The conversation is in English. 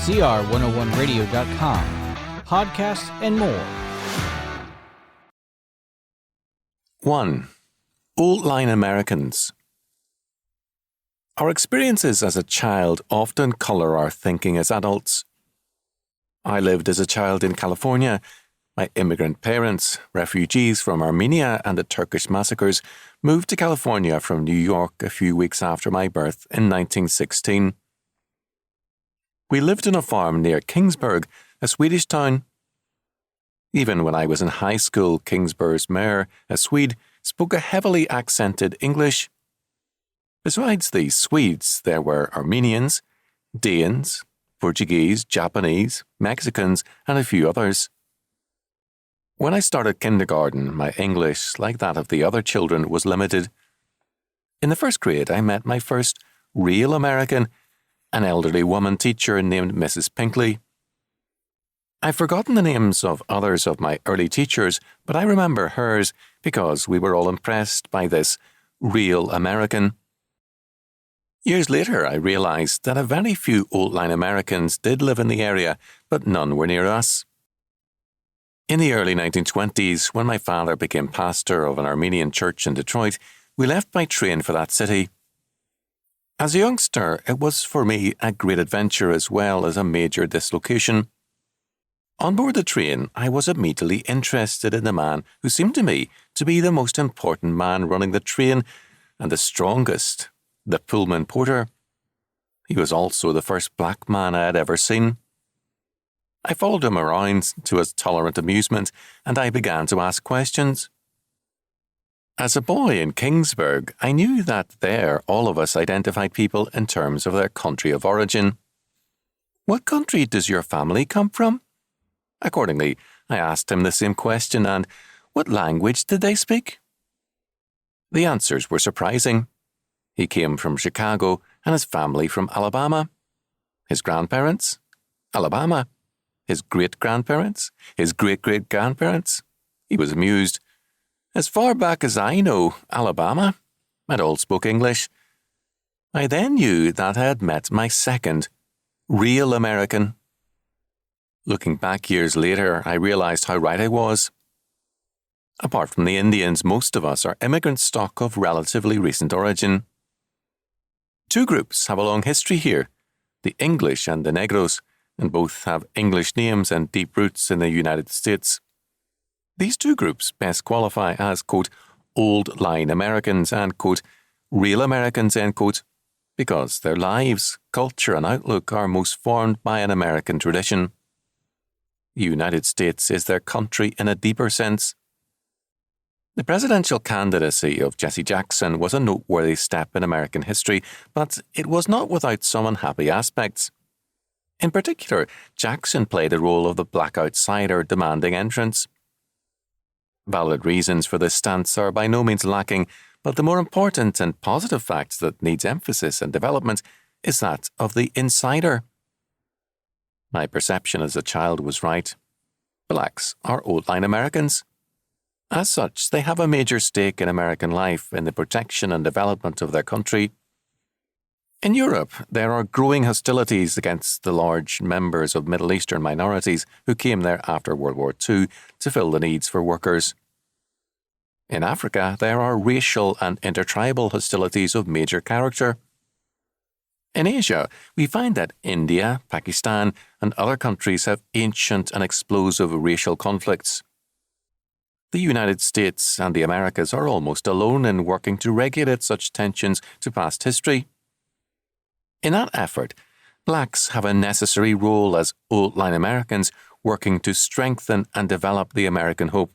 CR101radio.com, podcasts, and more. 1. Old Line Americans. Our experiences as a child often colour our thinking as adults. I lived as a child in California. My immigrant parents, refugees from Armenia and the Turkish massacres, moved to California from New York a few weeks after my birth in 1916. We lived on a farm near Kingsburg, a Swedish town. Even when I was in high school, Kingsburg's mayor, a Swede, spoke a heavily accented English. Besides the Swedes, there were Armenians, Danes, Portuguese, Japanese, Mexicans, and a few others. When I started kindergarten, my English, like that of the other children, was limited. In the first grade, I met my first real American, an elderly woman teacher named Mrs. Pinkley. I've forgotten the names of others of my early teachers, but I remember hers because we were all impressed by this real American. Years later, I realised that a very few Old Line Americans did live in the area, but none were near us. In the early 1920s, when my father became pastor of an Armenian church in Detroit, we left by train for that city. As a youngster, it was for me a great adventure as well as a major dislocation. On board the train, I was immediately interested in the man who seemed to me to be the most important man running the train and the strongest, the Pullman porter. He was also the first black man I had ever seen. I followed him around to his tolerant amusement, and I began to ask questions. As a boy in Kingsburg, I knew that there all of us identified people in terms of their country of origin. What country does your family come from? Accordingly, I asked him the same question, and what language did they speak? The answers were surprising. He came from Chicago and his family from Alabama. His grandparents? Alabama. His great-grandparents? His great-great-grandparents? He was amused. As far back as I know, Alabama, and all spoke English. I then knew that I had met my second, real American. Looking back years later, I realised how right I was. Apart from the Indians, most of us are immigrant stock of relatively recent origin. Two groups have a long history here, the English and the Negros, and both have English names and deep roots in the United States. These two groups best qualify as, quote, Old Line Americans and, quote, Real Americans, end quote, because their lives, culture and outlook are most formed by an American tradition. The United States is their country in a deeper sense. The presidential candidacy of Jesse Jackson was a noteworthy step in American history, but it was not without some unhappy aspects. In particular, Jackson played the role of the black outsider demanding entrance. Valid reasons for this stance are by no means lacking, but the more important and positive fact that needs emphasis and development is that of the insider. My perception as a child was right. Blacks are Old Line Americans. As such, they have a major stake in American life in the protection and development of their country. In Europe, there are growing hostilities against the large members of Middle Eastern minorities who came there after World War II to fill the needs for workers. In Africa, there are racial and intertribal hostilities of major character. In Asia, we find that India, Pakistan, and other countries have ancient and explosive racial conflicts. The United States and the Americas are almost alone in working to regulate such tensions to past history. In that effort, blacks have a necessary role as Old Line Americans working to strengthen and develop the American hope.